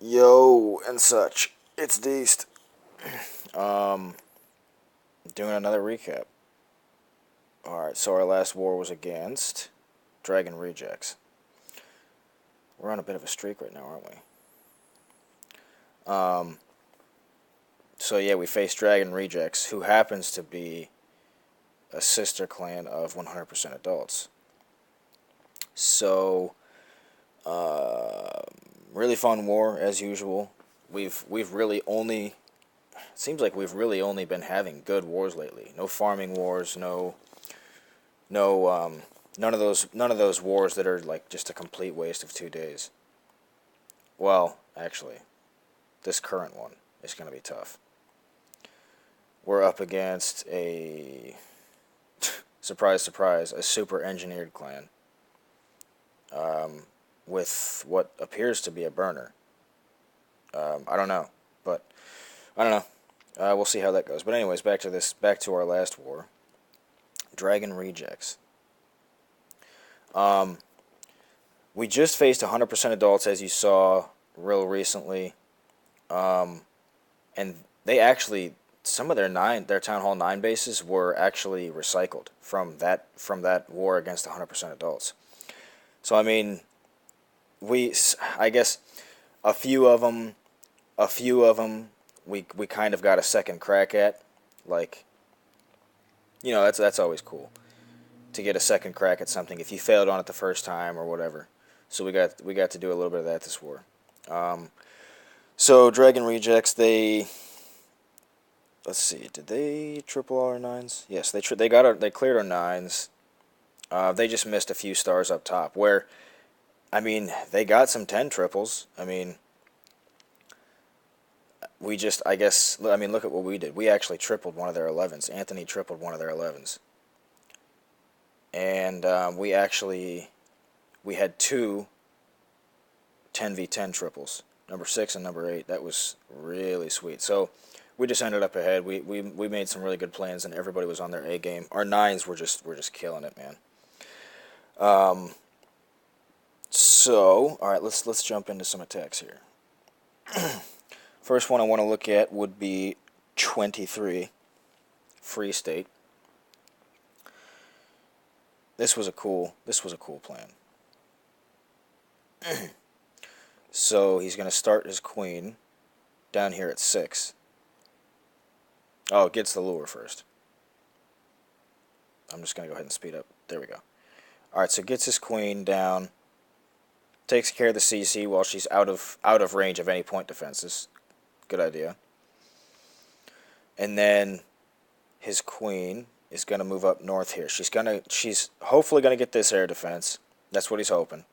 Yo, and such. It's Deist. Doing another recap. Alright, so our last war was against Dragon Rejects. We're on a bit of a streak right now, aren't we? Um, so yeah, we faced Dragon Rejects, who happens to be a sister clan of 100% adults. So, uh, really fun war as usual. We've really only seems like we've really only been having good wars lately. No farming wars, no none of those wars that are like just a complete waste of 2 days. Well, actually, this current one is going to be tough. We're up against a surprise, surprise, a super engineered clan um, with what appears to be a burner. I don't know, but I don't know. We'll see how that goes. But anyways, back to our last war, Dragon Rejects. Um, we just faced 100% adults, as you saw real recently, um, and they actually some of their Town Hall 9 bases were actually recycled from that war against 100% adults. So I mean, we I guess a few of them we kind of got a second crack at, like, that's always cool to get a second crack at something if you failed on it the first time or whatever. So we got to do a little bit of that this war. Um, so Dragon Rejects, they let's see, did they triple our nines? Yes, they cleared our nines. They just missed a few stars up top. Where I mean, they got some 10 triples. I mean, we just I mean, look at what we did. We actually tripled one of their 11s. Anthony tripled one of their 11s, and we had two 10v10 triples, number 6 and number 8. That was really sweet. So we just ended up ahead. We made some really good plans, and everybody was on their A game. Our nines were just killing it, man. Um, so all right, let's jump into some attacks here. First one I want to look at would be 23 Free State. This was a cool plan. So he's going to start his queen down here at 6. Oh, it gets the lure first. I'm just going to go ahead and speed up. There we go. Alright, so gets his queen down. Takes care of the CC while she's out of range of any point defenses. Good idea. And then his queen is going to move up north here. She's hopefully going to get this air defense. That's what he's hoping.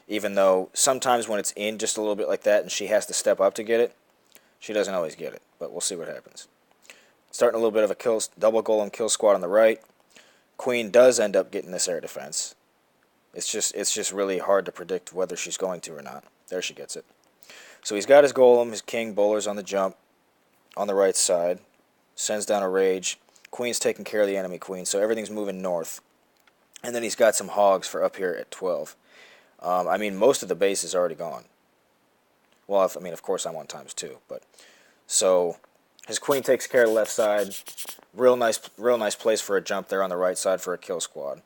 Even though sometimes when it's in just a little bit like that and she has to step up to get it, she doesn't always get it. But we'll see what happens. Starting a little bit of a double golem kill squad on the right. Queen does end up getting this air defense. It's just really hard to predict whether she's going to or not. There she gets it. So he's got his golem, his king bowlers on the jump on the right side. Sends down a rage. Queen's taking care of the enemy queen, so everything's moving north. And then he's got some hogs for up here at 12. I mean, most of the base is already gone. Well, I mean, of course I'm on times 2, but so his queen takes care of the left side. Real nice place for a jump there on the right side for a kill squad.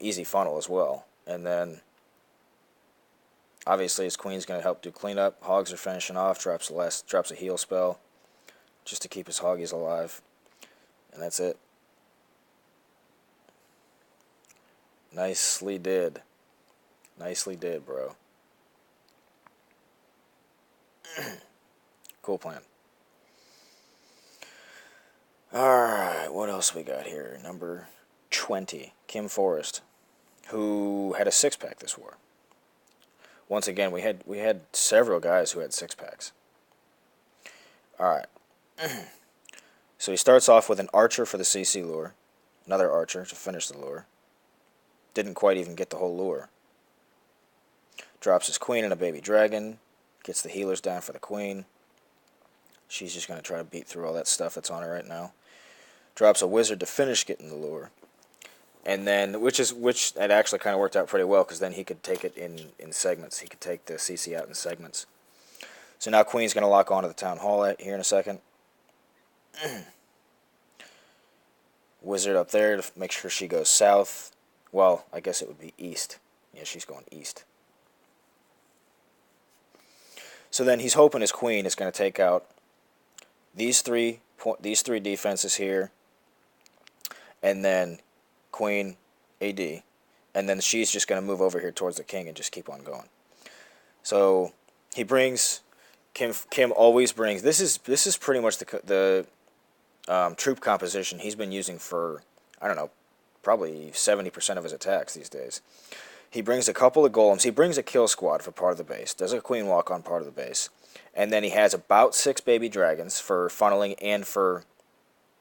Easy funnel as well. And then obviously his queen's going to help do cleanup. Hogs are finishing off. Drops a heal spell just to keep his hoggies alive. And that's it. Nicely did. Nicely did, bro. Cool plan. Alright, what else we got here? Number 20, Kim Forrest, who had a 6-pack this war. Once again, we had several guys who had 6-packs. Alright. So he starts off with an archer for the CC lure. Another archer to finish the lure. Didn't quite even get the whole lure. Drops his queen and a baby dragon. Gets the healers down for the queen. She's just going to try to beat through all that stuff that's on her right now. Drops a wizard to finish getting the lure. And then, which it actually kind of worked out pretty well, because then he could take it in segments. He could take the CC out in segments. So now queen's going to lock onto the town hall here in a second. Wizard up there to make sure she goes south. Well, I guess it would be east. Yeah, she's going east. So then he's hoping his queen is going to take out these three defenses here, and then queen, AD, and then she's just going to move over here towards the king and just keep on going. So he brings Kim always brings. This is pretty much the troop composition he's been using for, I don't know, probably 70% of his attacks these days. He brings a couple of golems. He brings a kill squad for part of the base. Does a queen walk on part of the base. And then he has about 6 baby dragons for funneling and for,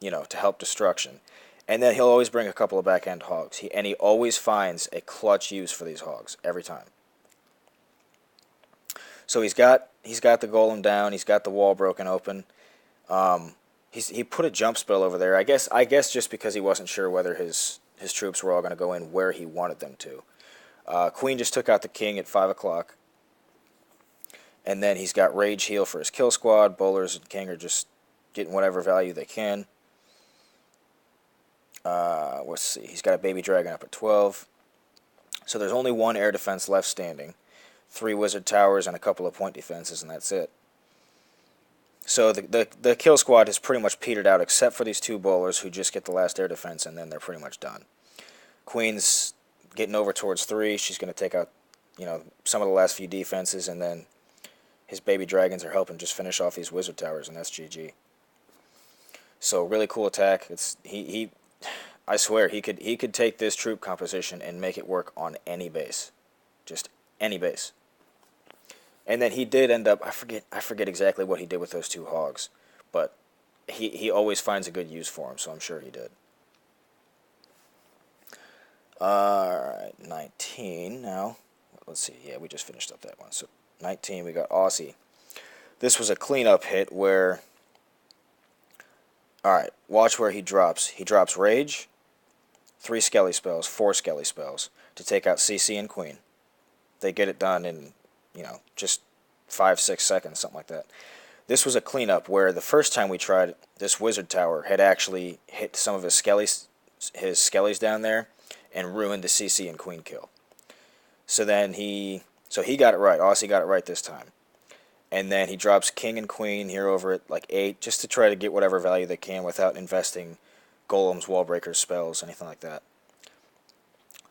to help destruction. And then he'll always bring a couple of back-end hogs. He always finds a clutch use for these hogs every time. So he's got the golem down. He's got the wall broken open. He put a jump spell over there. I guess just because he wasn't sure whether his troops were all going to go in where he wanted them to. Queen just took out the king at 5 o'clock. And then he's got Rage Heal for his kill squad. Bowlers and king are just getting whatever value they can. Let's see. He's got a baby dragon up at 12. So there's only one air defense left standing. 3 wizard towers and a couple of point defenses, and that's it. So the kill squad has pretty much petered out, except for these 2 bowlers who just get the last air defense, and then they're pretty much done. Queen's getting over towards 3. She's going to take out, some of the last few defenses, and then his baby dragons are helping just finish off these wizard towers, and that's GG. So really cool attack. I swear he could take this troop composition and make it work on any base, just any base. And then he did end up, I forget exactly what he did with those 2 hogs, but he always finds a good use for them, so I'm sure he did. Alright, 19 now. Let's see, yeah, we just finished up that one. So 19, we got Aussie. This was a cleanup hit where, alright, watch where he drops. He drops Rage, 3 Skelly spells, 4 Skelly spells to take out CC and Queen. They get it done in, just 5-6 seconds, something like that. This was a cleanup where the first time we tried, this wizard tower had actually hit some of his skellies down there and ruined the CC and Queen kill. So then he got it right. Aussie got it right this time. And then he drops king and queen here over at like 8 just to try to get whatever value they can without investing golems, wall breakers, spells, anything like that.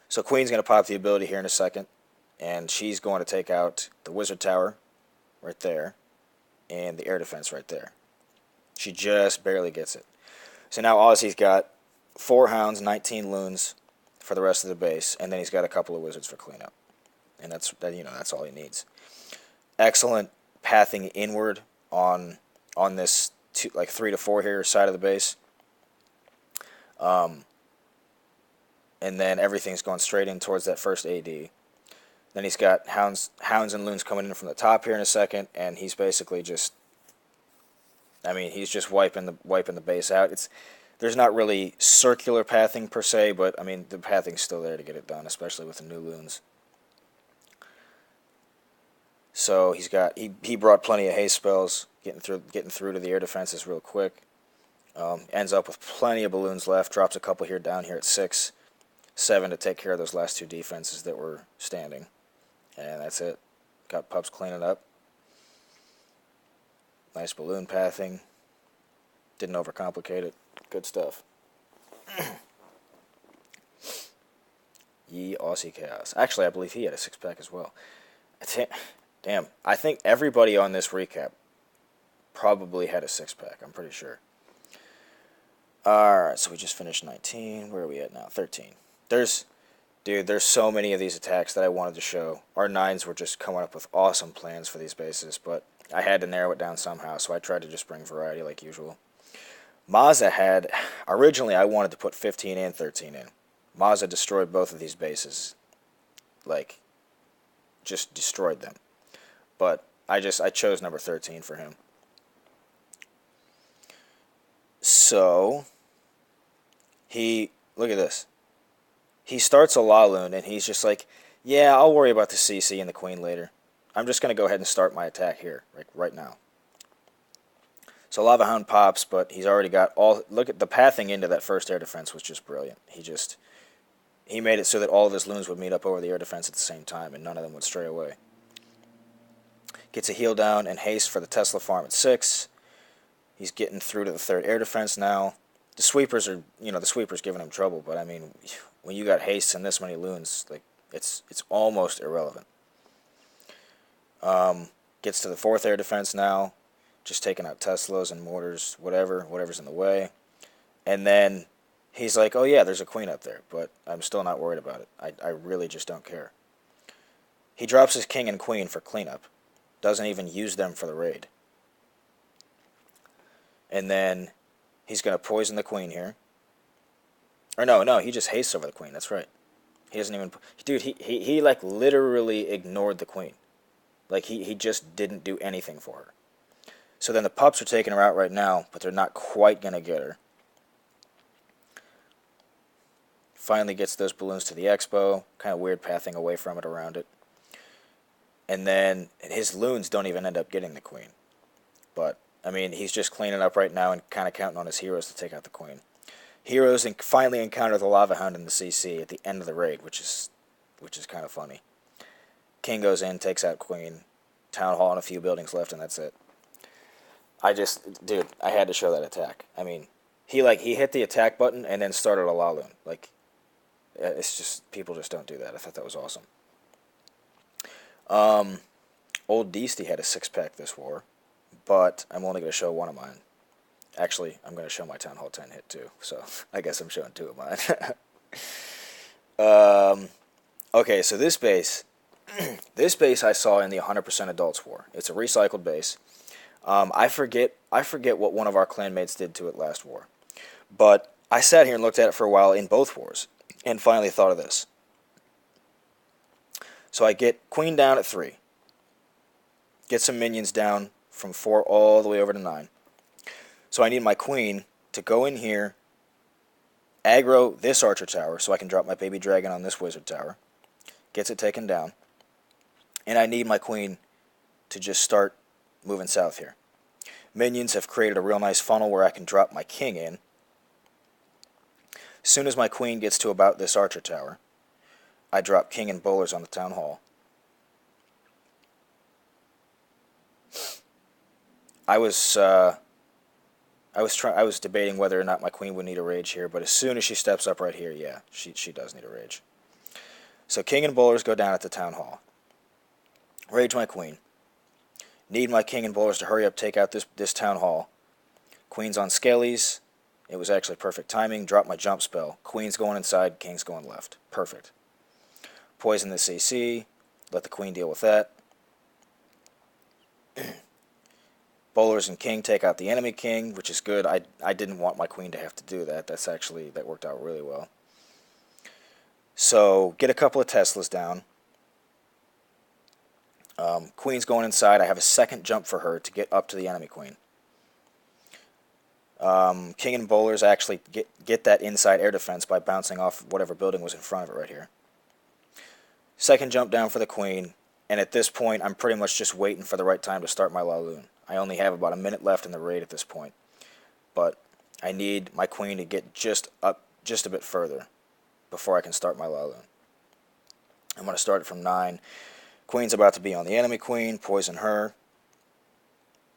So queen's going to pop the ability here in a second, and she's going to take out the wizard tower right there and the air defense right there. She just barely gets it. So now Aussie's got 4 hounds, 19 loons for the rest of the base, and then he's got a couple of wizards for cleanup. And that's all he needs. Excellent pathing inward on this 3 to 4 here side of the base. And then everything's going straight in towards that first AD. Then he's got hounds and loons coming in from the top here in a second, and he's basically just, he's just wiping the base out. There's not really circular pathing per se, but the pathing's still there to get it done, especially with the new loons. So he brought plenty of haste spells, getting through to the air defenses real quick. Ends up with plenty of balloons left. Drops a couple here down here at 6, 7 to take care of those last 2 defenses that were standing, and that's it. Got pups cleaning up. Nice balloon pathing. Didn't overcomplicate it. Good stuff. Ye Aussie Chaos. Actually, I believe he had a 6-pack as well. Damn, I think everybody on this recap probably had a 6-pack. I'm pretty sure. Alright, so we just finished 19. Where are we at now? 13. There's so many of these attacks that I wanted to show. Our 9s were just coming up with awesome plans for these bases, but I had to narrow it down somehow, so I tried to just bring variety like usual. Mazza had, originally I wanted to put 15 and 13 in. Mazza destroyed both of these bases. Just destroyed them. But I chose number 13 for him. So, look at this. He starts a Laloon, and he's just like, yeah, I'll worry about the CC and the Queen later. I'm just going to go ahead and start my attack here, like right now. So Lava Hound pops, but he's already got all... Look at the pathing into that first air defense was just brilliant. He made it so that all of his loons would meet up over the air defense at the same time, and none of them would stray away. Gets a heal down and haste for the Tesla farm at 6. He's getting through to the third air defense now. The sweepers are, the sweepers giving him trouble, but I mean, when you got haste and this many loons, like, it's almost irrelevant. Gets to the fourth air defense now, just taking out Teslas and mortars, whatever's in the way. And then he's like, oh yeah, there's a queen up there, but I'm still not worried about it. I really just don't care. He drops his king and queen for cleanup. Doesn't even use them for the raid. And then he's going to poison the queen here. Or no, he just hastes over the queen, that's right. He doesn't even... Dude, he like literally ignored the queen. Like he just didn't do anything for her. So then the pups are taking her out right now, but they're not quite going to get her. Finally gets those balloons to the expo. Kind of weird pathing away from it, around it. And then his loons don't even end up getting the queen. But, I mean, he's just cleaning up right now and kind of counting on his heroes to take out the queen. Heroes finally encounter the Lava Hound in the CC at the end of the raid, which is kind of funny. King goes in, takes out queen. Town hall and a few buildings left, and that's it. Dude, I had to show that attack. I mean, he hit the attack button and then started a Laloon. Like, it's just, people just don't do that. I thought that was awesome. Old Deasty had a 6-pack this war, but I'm only going to show one of mine. Actually, I'm going to show my Town Hall 10 hit too, so I guess I'm showing 2 of mine. Okay, so this base I saw in the 100% Adults War. It's a recycled base. I forget what one of our clanmates did to it last war, but I sat here and looked at it for a while in both wars, and finally thought of this. So I get queen down at 3. Get some minions down from 4 all the way over to 9. So I need my queen to go in here, aggro this archer tower so I can drop my baby dragon on this wizard tower. Gets it taken down. And I need my queen to just start moving south here. Minions have created a real nice funnel where I can drop my king in. As soon as my queen gets to about this archer tower, I drop king and bowlers on the town hall. I was debating whether or not my queen would need a rage here, but as soon as she steps up right here, yeah, she does need a rage. So king and bowlers go down at the town hall. Rage my queen. Need my king and bowlers to hurry up, take out this town hall. Queen's on Skellies. It was actually perfect timing. Drop my jump spell. Queen's going inside, king's going left. Perfect. Poison the CC. Let the queen deal with that. Bowlers and king take out the enemy king, which is good. I didn't want my queen to have to do that. That worked out really well. So get a couple of Teslas down. Queen's going inside. I have a second jump for her to get up to the enemy queen. King and bowlers actually get that inside air defense by bouncing off whatever building was in front of it right here. Second jump down for the queen, and at this point I'm pretty much just waiting for the right time to start my Laloon. I only have about a minute left in the raid at this point, but I need my queen to get just a bit further before I can start my Laloon. I'm going to start it from 9. Queen's about to be on the enemy queen, poison her,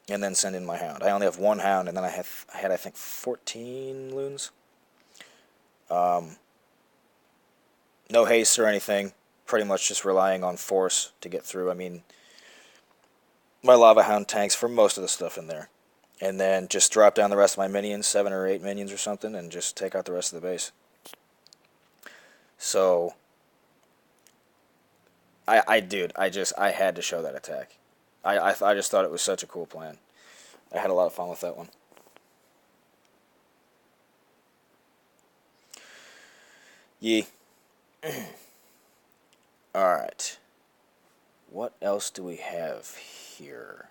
and then send in my hound. I only have 1 hound, and then I had I think 14 loons. No haste or anything. Pretty much just relying on force to get through. I mean, my Lava Hound tanks for most of the stuff in there. And then just drop down the rest of my minions, 7 or 8 minions or something, and just take out the rest of the base. So, I had to show that attack. I just thought it was such a cool plan. I had a lot of fun with that one. Yee. Alright. What else do we have here?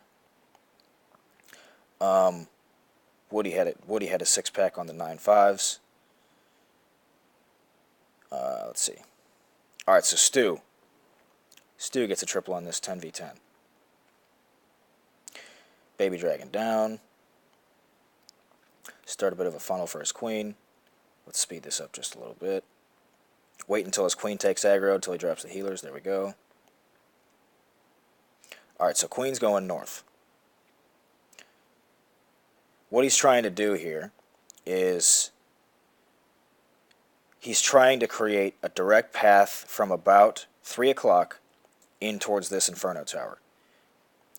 Woody had a 6-pack on the 9.5s. Let's see. Alright, so Stu gets a triple on this 10v10. Baby Dragon down. Start a bit of a funnel for his queen. Let's speed this up just a little bit. Wait until his queen takes aggro, until he drops the healers. There we go. Alright, so queen's going north. What he's trying to do here is he's trying to create a direct path from about 3 o'clock in towards this Inferno Tower,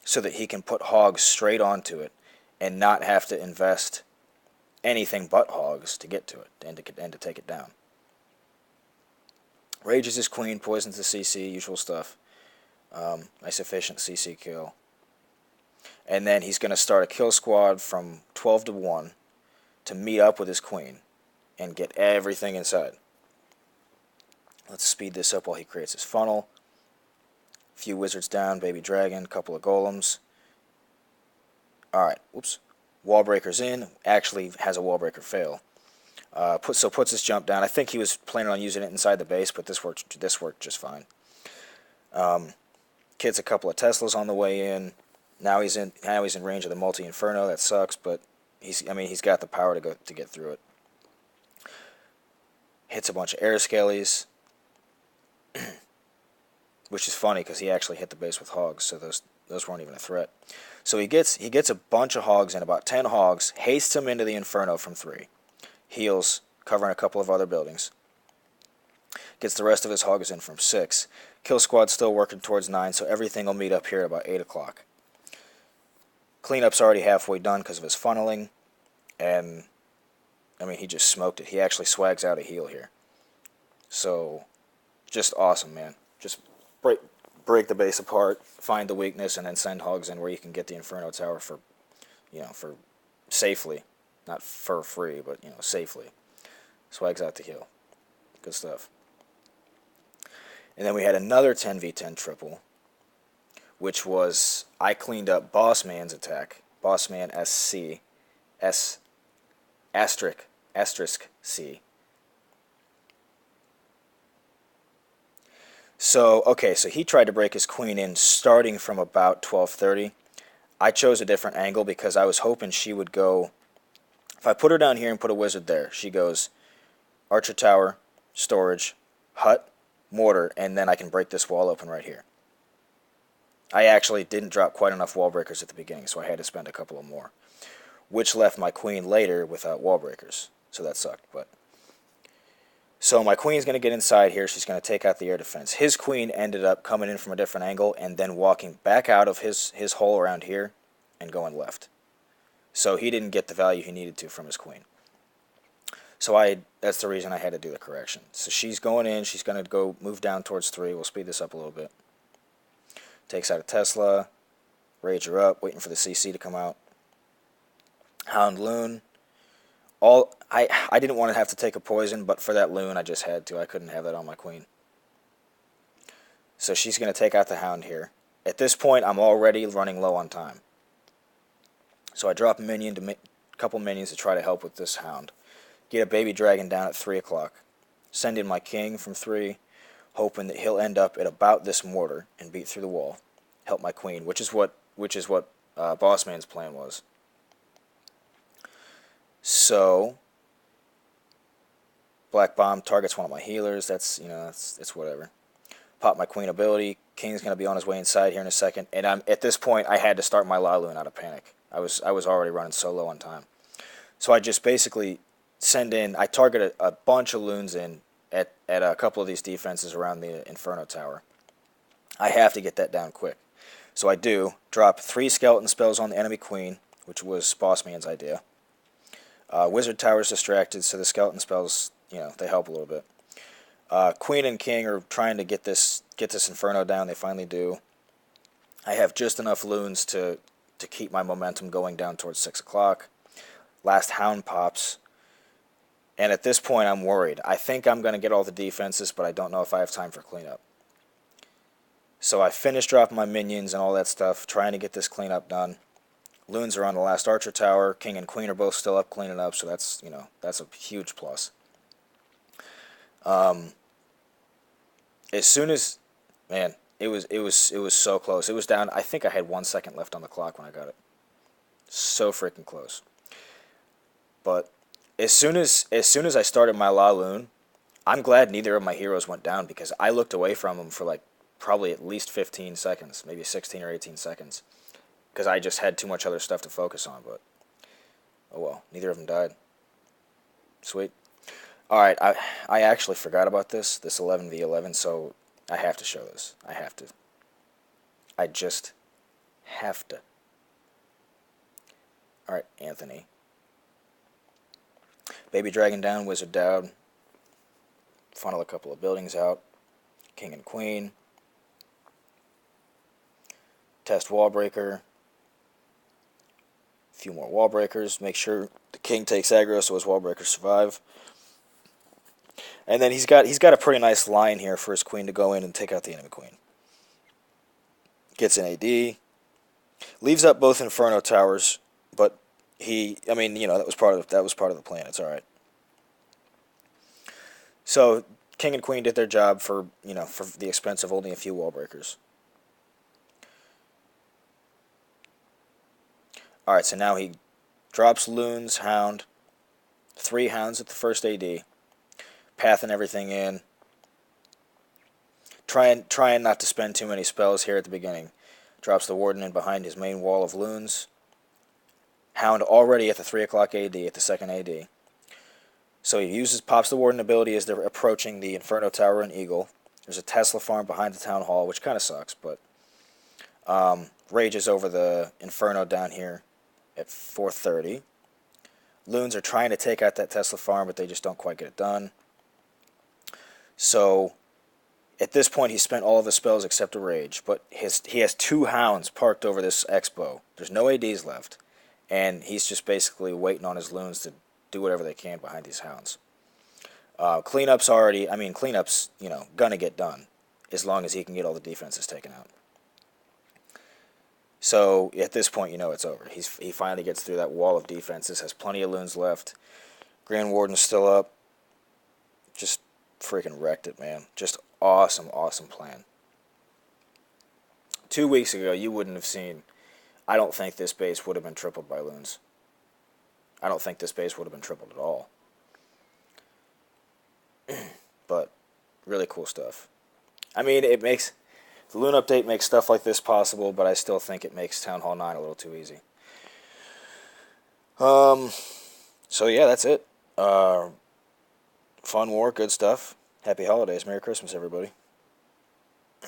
so that he can put hogs straight onto it and not have to invest anything but hogs to get to it and to take it down. Rages his queen, poisons the CC, usual stuff. Nice efficient CC kill. And then he's going to start a kill squad from 12 to 1 to meet up with his queen and get everything inside. Let's speed this up while he creates his funnel. A few wizards down, baby dragon, couple of golems. Alright, whoops. Wall breaker's in. Actually has a wall breaker fail. Puts his jump down. I think he was planning on using it inside the base, but this worked just fine. Kid's a couple of Teslas on the way in. Now he's in range of the multi-inferno. That sucks, but he's got the power to get through it. Hits a bunch of air scalies, which is funny because he actually hit the base with hogs, so those weren't even a threat. So he gets a bunch of hogs in, about 10 hogs, hastes him into the inferno from 3, heals, covering a couple of other buildings. Gets the rest of his hogs in from 6. Kill squad's still working towards 9, so everything will meet up here at about 8 o'clock. Cleanup's already halfway done because of his funneling, and he just smoked it. He actually swags out a heal here. So, just awesome, man. Just break the base apart, find the weakness, and then send hogs in where you can get the Inferno Tower for safely. Not for free, but, safely. Swags out the heal. Good stuff. And then we had another 10v10 triple, which was, I cleaned up Bossman's attack. Bossman SC. Asterisk C. So he tried to break his queen in starting from about 12:30. I chose a different angle because I was hoping she would go, if I put her down here and put a wizard there, she goes Archer Tower, storage, hut, mortar, and then I can break this wall open right here. I actually didn't drop quite enough wall breakers at the beginning, so I had to spend a couple of more, which left my queen later without wall breakers, so that sucked. So my queen's going to get inside here. She's going to take out the air defense. His queen ended up coming in from a different angle and then walking back out of his hole around here and going left. So he didn't get the value he needed to from his queen. So that's the reason I had to do the correction. So she's going in. She's going to go move down towards 3. We'll speed this up a little bit. Takes out a Tesla. Rage her up, waiting for the CC to come out. Hound Loon. I didn't want to have to take a poison, but for that Loon I just had to. I couldn't have that on my queen. So she's going to take out the Hound here. At this point, I'm already running low on time. So I drop a couple minions to try to help with this Hound. Get a baby dragon down at 3 o'clock. Send in my king from 3, hoping that he'll end up at about this mortar and beat through the wall. Help my queen, which is what Bossman's plan was. So Black Bomb targets one of my healers. That's it's whatever. Pop my queen ability. King's gonna be on his way inside here in a second, and at this point I had to start my La Lune out of panic. I was already running so low on time, so I just basically I targeted a bunch of loons in at a couple of these defenses around the Inferno Tower. I have to get that down quick, so I do drop 3 skeleton spells on the enemy queen, which was Bossman's idea. Wizard Tower's distracted, so the skeleton spells, they help a little bit. Queen and King are trying to get this Inferno down. They finally do. I have just enough loons to keep my momentum going down towards 6 o'clock. Last Hound pops. And at this point, I'm worried. I think I'm going to get all the defenses, but I don't know if I have time for cleanup. So I finish dropping my minions and all that stuff, trying to get this cleanup done. Loons are on the last Archer Tower. King and Queen are both still up cleaning up, so that's a huge plus. As soon as, man, it was so close. It was down. I think I had 1 second left on the clock when I got it. So freaking close. But as soon as I started my La Lune, I'm glad neither of my heroes went down because I looked away from them for like probably at least 15 seconds, maybe 16 or 18 seconds, because I just had too much other stuff to focus on. But oh well, neither of them died. Sweet. All right, I actually forgot about this 11v11, so I have to show this. I have to. I just have to. All right, Anthony. Baby Dragon down, Wizard down. Funnel a couple of buildings out. King and Queen. Test wall breaker. A few more wall breakers. Make sure the king takes aggro so his wall breakers survive. And then he's got a pretty nice line here for his queen to go in and take out the enemy queen. Gets an AD. Leaves up both Inferno towers, but that was part of the plan. It's all right. So king and queen did their job for the expense of only a few wall breakers. All right, so now he drops Loons, Hound, 3 Hounds at the first AD, pathing everything in. Trying not to spend too many spells here at the beginning. Drops the Warden in behind his main wall of Loons. Hound already at the 3 o'clock AD, at the second AD. So he pops the Warden ability as they're approaching the Inferno Tower and Eagle. There's a Tesla farm behind the Town Hall, which kind of sucks, but rages over the Inferno down here at 4:30. Loons are trying to take out that Tesla farm, but they just don't quite get it done. So at this point, he spent all of his spells except a Rage, but he has 2 Hounds parked over this Expo. There's no ADs left, and he's just basically waiting on his Loons to do whatever they can behind these Hounds. Cleanup's gonna get done as long as he can get all the defenses taken out. So at this point, it's over. He finally gets through that wall of defenses, has plenty of Loons left. Grand Warden's still up. Just freaking wrecked it, man. Just awesome, awesome plan. 2 weeks ago, you wouldn't have seen. I don't think this base would have been tripled by Loons. I don't think this base would have been tripled at all. But really cool stuff. I mean, the Loon update makes stuff like this possible, but I still think it makes Town Hall 9 a little too easy. So yeah, that's it. Fun war, good stuff. Happy holidays. Merry Christmas, everybody.